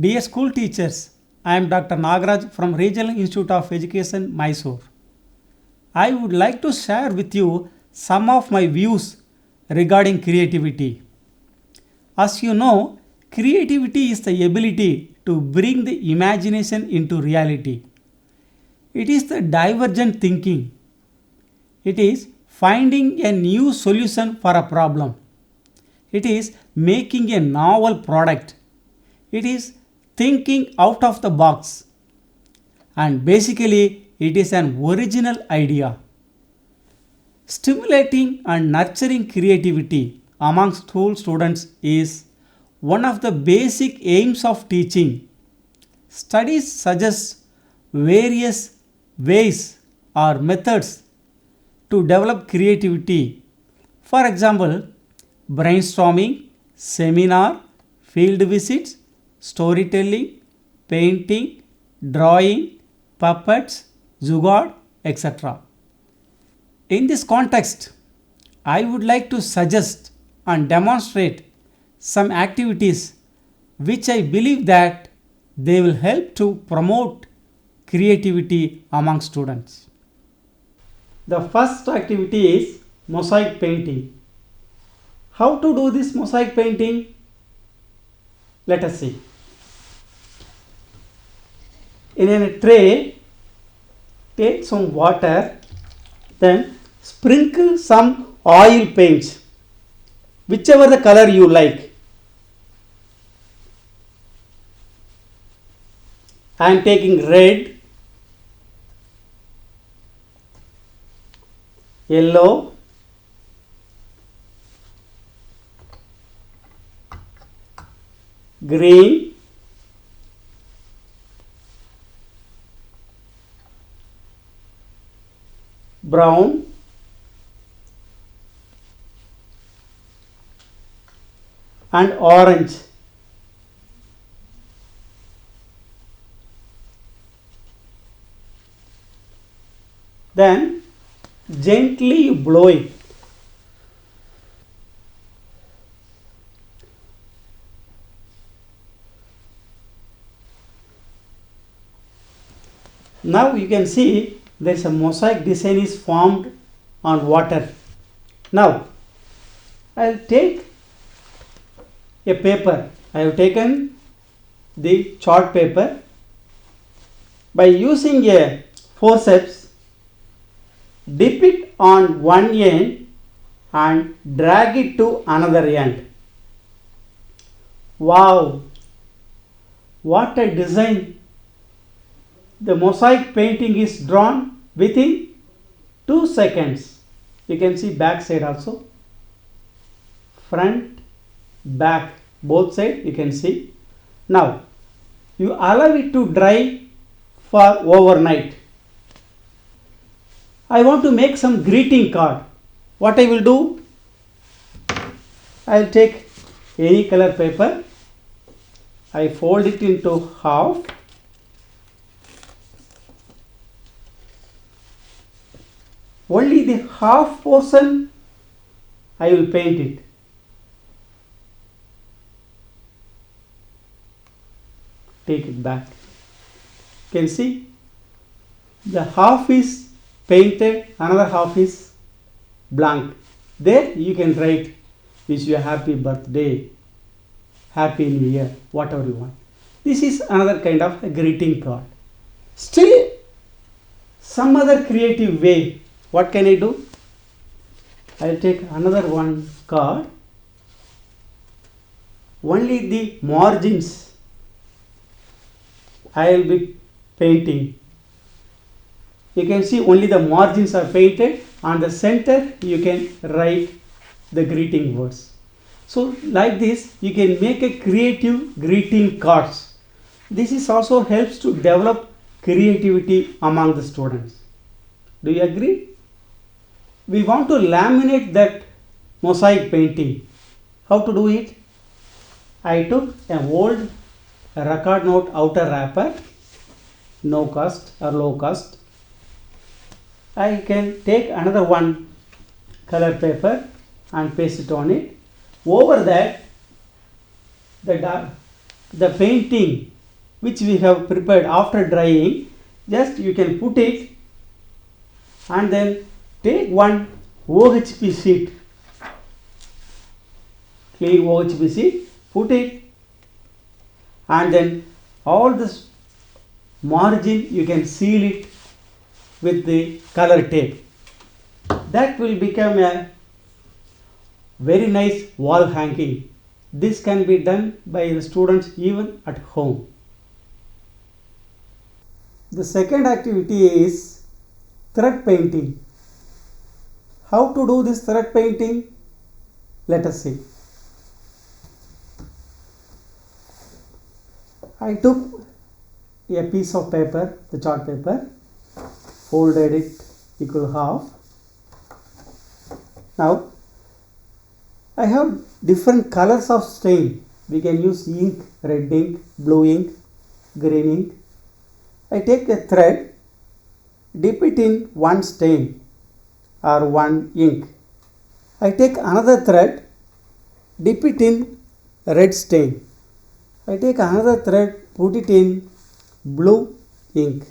Dear school teachers, I am Dr. Nagaraj from Regional Institute of Education, Mysore. I would like to share with you some of my views regarding creativity. As you know, creativity is the ability to bring the imagination into reality. It is the divergent thinking. It is finding a new solution for a problem. It is making a novel product. It is thinking out of the box. And basically, it is an original idea. Stimulating and nurturing creativity among school students is one of the basic aims of teaching. Studies suggest various ways or methods to develop creativity. For example, brainstorming, seminar, field visits, storytelling, painting, drawing, puppets, jugaad, etc. In this context, I would like to suggest and demonstrate some activities which I believe that they will help to promote creativity among students. The first activity is mosaic painting. How to do this mosaic painting? Let us see. In a tray, take some water, then sprinkle some oil paints, whichever the color you like. I am taking red, yellow, green, brown, and orange. Then gently you blow it. Now you can see there is a mosaic design is formed on water. Now I will take a paper. I have taken the chart paper. By using a forceps, dip it on one end and drag it to another end. Wow! What a design! The mosaic painting is drawn within 2 seconds. You can see back side also, front, back, both sides you can see. Now you allow it to dry for overnight. I want to make some greeting card. What I will do? I will take any color paper. I fold it into half. Only the half portion I will paint it. Take it back. You can see the half is painted, another half is blank. There you can write wish you a happy birthday, happy new year, whatever you want. This is another kind of a greeting card. Still some other creative way. What can I do? I will take another one card. Only the margins I will be painting. You can see only the margins are painted. On the center you can write the greeting words. So like this you can make a creative greeting cards. This is also helps to develop creativity among the students. Do you agree? We want to laminate that mosaic painting. How to do it? I took an old record note outer wrapper, no cost or low cost. I can take another one color paper and paste it on it. Over that the the painting which we have prepared after drying, just you can put it and then take one OHP sheet, clean OHP sheet, put it, and then all this margin you can seal it with the color tape. That will become a very nice wall hanging. This can be done by the students even at home. The second activity is thread painting. How to do this thread painting? Let us see. I took a piece of paper, the chart paper, folded it equal half. Now I have different colors of stain. We can use ink, red ink, blue ink, green ink. I take a thread, dip it in one stain or one ink. I take another thread, dip it in red stain. I take another thread, put it in blue ink.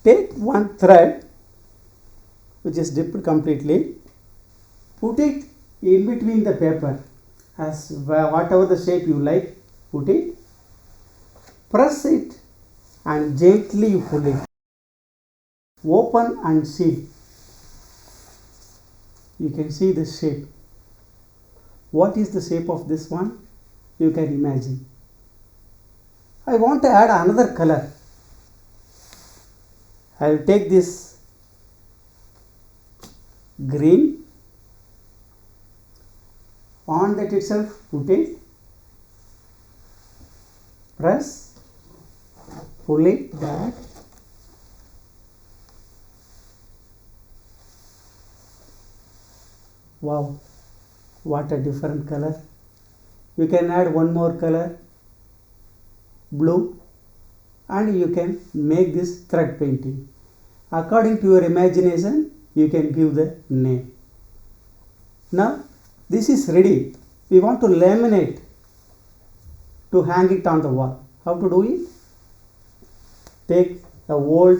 Take one thread which is dipped completely, put it in between the paper as whatever the shape you like, put it, press it and gently pull it. Open and see. You can see the shape. What is the shape of this one? You can imagine. I want to add another color. I will take this green, on that itself put it, press, pull it back, wow, what a different color. You can add one more color, blue, and you can make this thread painting. According to your imagination, you can give the name. Now this is ready. We want to laminate to hang it on the wall. How to do it? Take a old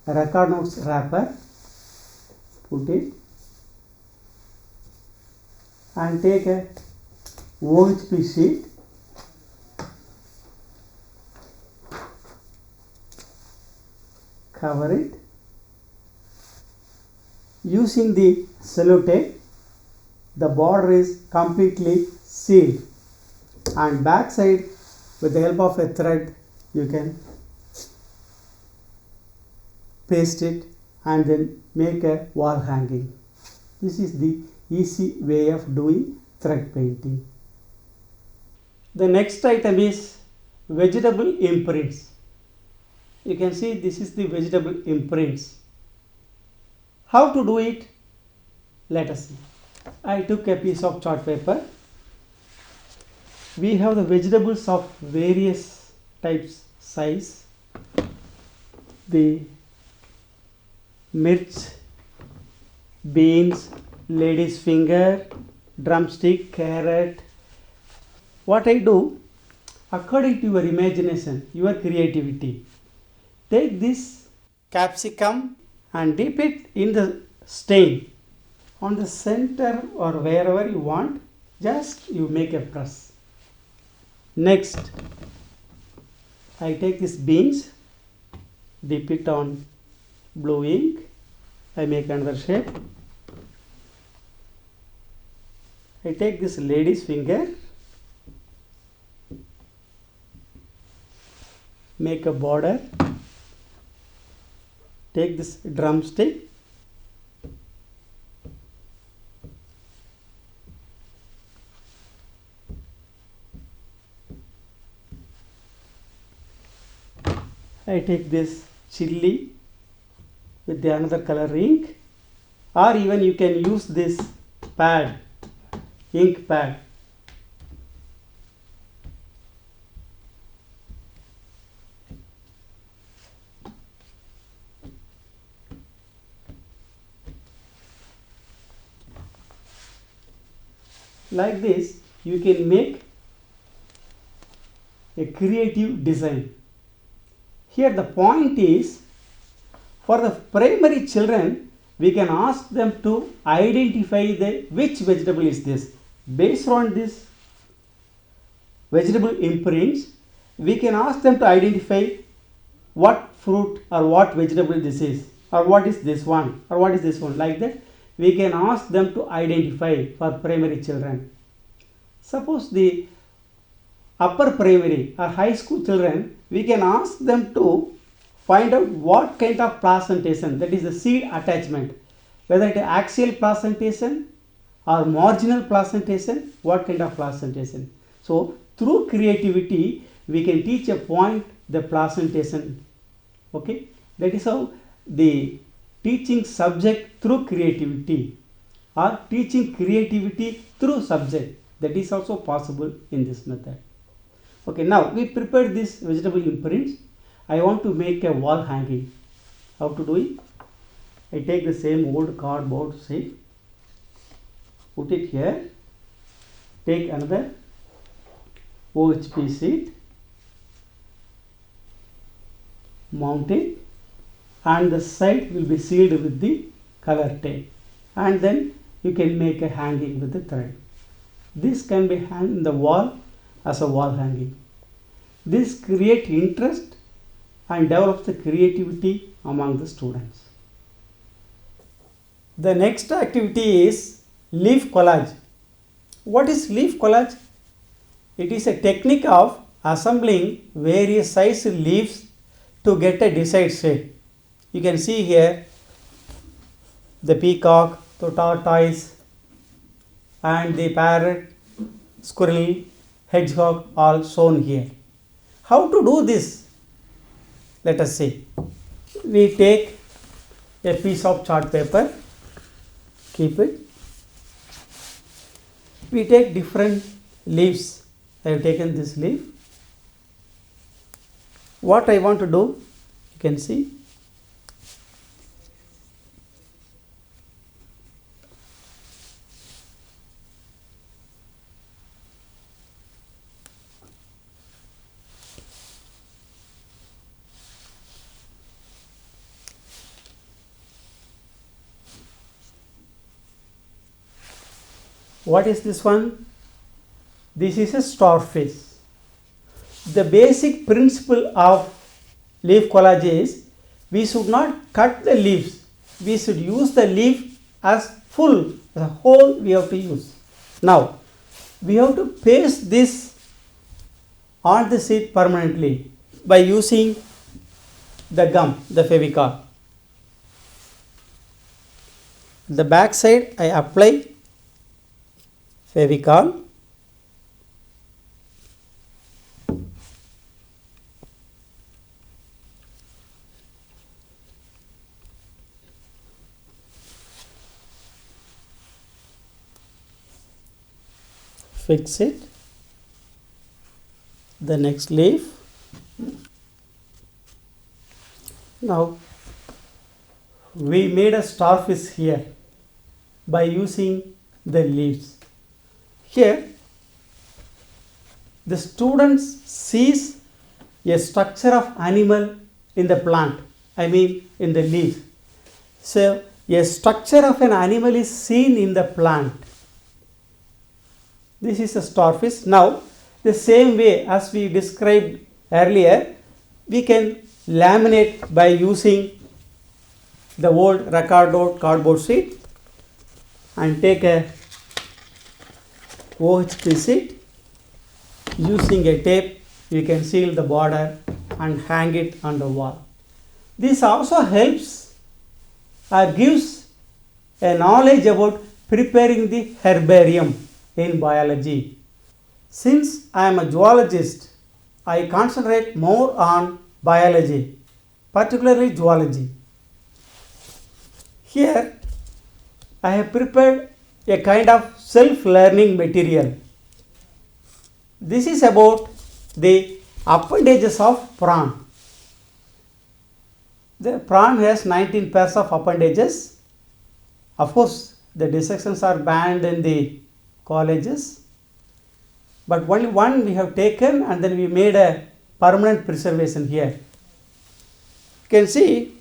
record notes wrapper, put it, and take a OHP sheet, cover it. Using the cello tape, the border is completely sealed, and back side with the help of a thread you can paste it and then make a wall hanging. This is the easy way of doing thread painting. The next item is vegetable imprints. You can see this is the vegetable imprints. How to do it? Let us see. I took a piece of chart paper. We have the vegetables of various types, size. The mirch, beans, lady's finger, drumstick, carrot. What I do, according to your imagination, your creativity, take this capsicum and dip it in the stain on the center or wherever you want. Just you make a press. Next, I take this beans, dip it on blue ink. I make another shape. I take this lady's finger, make a border, take this drumstick, I take this chilli with the another color ink, or even you can use this pad, ink pad. like this you can make a creative design. Here the point is, for the primary children we can ask them to identify which vegetable is this. Based on this vegetable imprints, we can ask them to identify what fruit or what vegetable this is, or what is this one, or what is this one. Like that we can ask them to identify for primary children. Suppose the upper primary or high school children, we can ask them to find out what kind of placentation, that is the seed attachment, whether it is axial placentation or marginal placentation, what kind of placentation. So through creativity we can teach a point the placentation. Okay, that is how the teaching subject through creativity or teaching creativity through subject, that is also possible in this method. Okay, now we prepared this vegetable imprints. I want to make a wall hanging. How to do it? I take the same old cardboard sheet, put it here, take another OHP sheet, mount it, and the side will be sealed with the color tape, and then you can make a hanging with the thread. This can be hung in the wall as a wall hanging. This creates interest and develops the creativity among the students. The next activity is leaf collage. What is leaf collage? It is a technique of assembling various sized leaves to get a desired shape. You can see here the peacock, the tortoise, and the parrot, squirrel, hedgehog all shown here. How to do this? Let us see. We take a piece of chart paper, keep it. We take different leaves. I have taken this leaf. What I want to do, you can see. What is this one? This is a starfish. The basic principle of leaf collage is we should not cut the leaves. We should use the leaf as full, the whole we have to use. Now, we have to paste this on the sheet permanently by using the gum, the Fevicol. The back side I apply Fevicol. Fix it. The next leaf. Now we made a starfish here by using the leaves. Here the students sees a structure of animal in the plant, I mean in the leaf. So a structure of an animal is seen in the plant. This is a starfish. Now the same way as we described earlier, we can laminate by using the old Ricardo cardboard sheet and take a OHP sheet. Using a tape, you can seal the border and hang it on the wall. This also helps or gives a knowledge about preparing the herbarium in biology. Since I am a zoologist, I concentrate more on biology, particularly zoology. Here I have prepared a kind of self-learning material. This is about the appendages of prawn. The prawn has 19 pairs of appendages. Of course, the dissections are banned in the colleges, but only one we have taken and then we made a permanent preservation here. You can see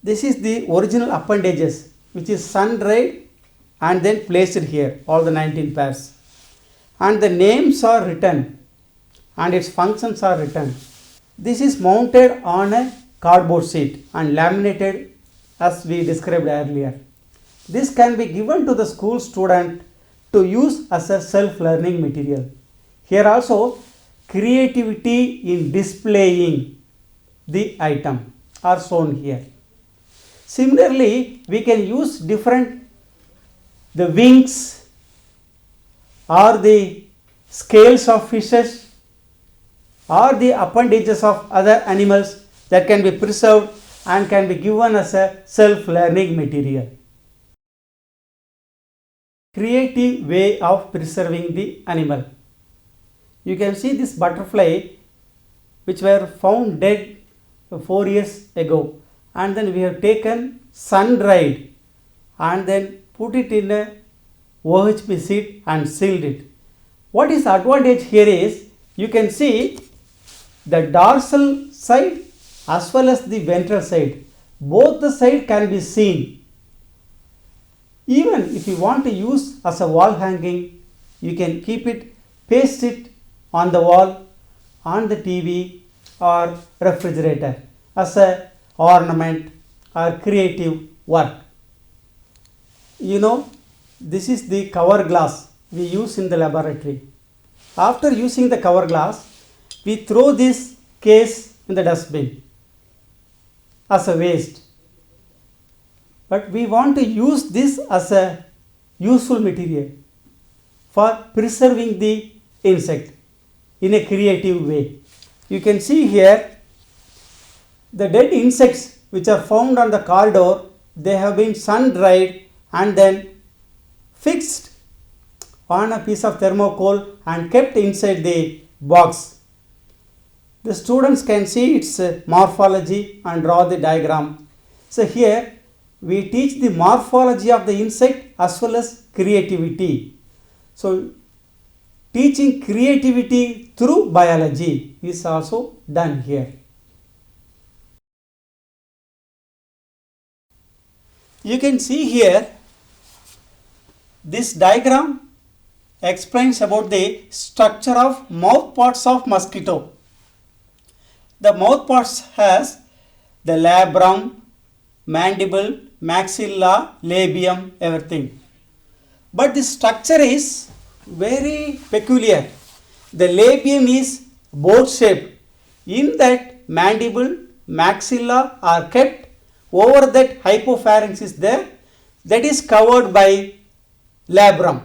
this is the original appendages which is sun dried and then placed here, all the 19 pairs, and the names are written and its functions are written. This is mounted on a cardboard sheet and laminated as we described earlier. This can be given to the school student to use as a self-learning material. Here also creativity in displaying the item are shown here. Similarly, we can use the wings or the scales of fishes or the appendages of other animals that can be preserved and can be given as a self-learning material. Creative way of preserving the animal. You can see this butterfly which were found dead 4 years ago, and then we have taken sun dried and then put it in a OHP sheet and sealed it. What is the advantage here is you can see the dorsal side as well as the ventral side. Both the side can be seen. Even if you want to use as a wall hanging, you can keep it, paste it on the wall, on the TV or refrigerator as a ornament or creative work. You know, this is the cover glass we use in the laboratory. After using the cover glass, we throw this case in the dustbin as a waste. But we want to use this as a useful material for preserving the insect in a creative way. You can see here the dead insects which are found on the corridor, they have been sun dried and then fixed on a piece of thermocol and kept inside the box. The students can see its morphology and draw the diagram. So here we teach the morphology of the insect as well as creativity. So teaching creativity through biology is also done here. You can see here this diagram explains about the structure of mouth parts of mosquito. The mouth parts has the labrum, mandible, maxilla, labium, everything. But the structure is very peculiar. The labium is boat shaped. In that mandible, maxilla are kept. Over that hypopharynx is there. That is covered by labrum.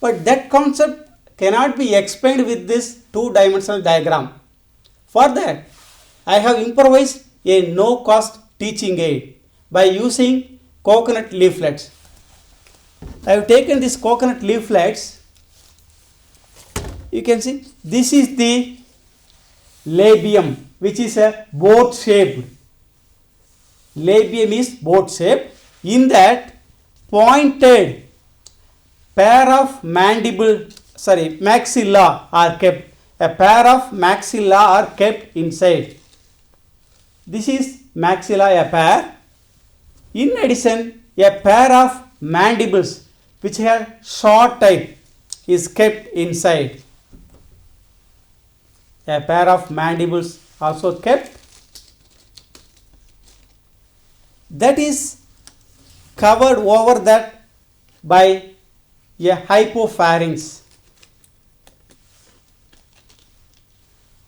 But that concept cannot be explained with this two-dimensional diagram. For that, I have improvised a no-cost teaching aid by using coconut leaflets. I have taken these coconut leaflets. You can see this is the labium, which is a boat shaped. Labium is boat shaped. In that pointed pair of maxilla are kept. A pair of maxilla are kept inside. This is maxilla, a pair. In addition, a pair of mandibles which have short type is kept inside. A pair of mandibles also kept. That is covered over that by a hypopharynx.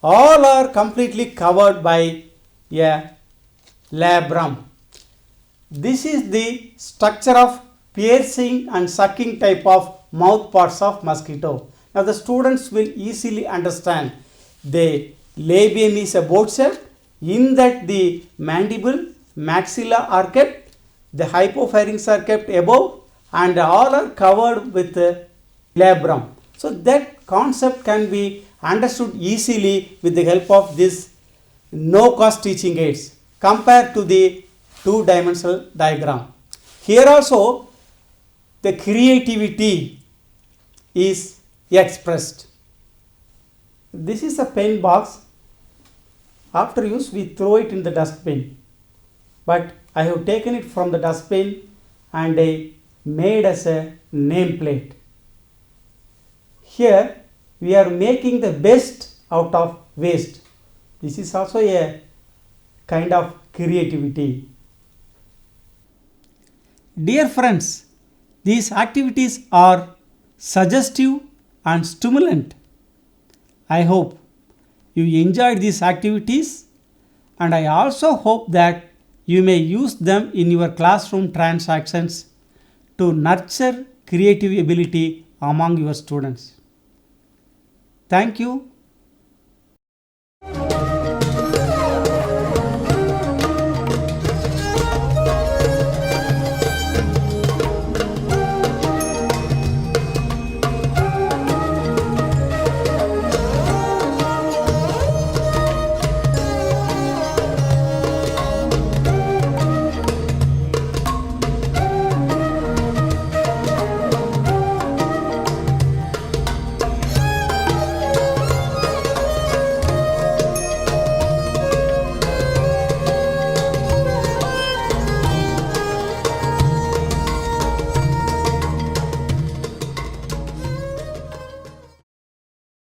All are completely covered by a labrum. This is the structure of piercing and sucking type of mouth parts of mosquito. Now the students will easily understand. The labium is a boat shape. In that the mandible, maxilla are kept. The hypopharynx are kept above and all are covered with labrum. So that concept can be understood easily with the help of this no-cost teaching aids compared to the two-dimensional diagram. Here also the creativity is expressed. This is a pen box. After use, we throw it in the dustbin. But I have taken it from the dustbin and I made as a nameplate. Here we are making the best out of waste. This is also a kind of creativity. Dear friends, these activities are suggestive and stimulant. I hope you enjoyed these activities, and I also hope that you may use them in your classroom transactions to nurture creative ability among your students. Thank you.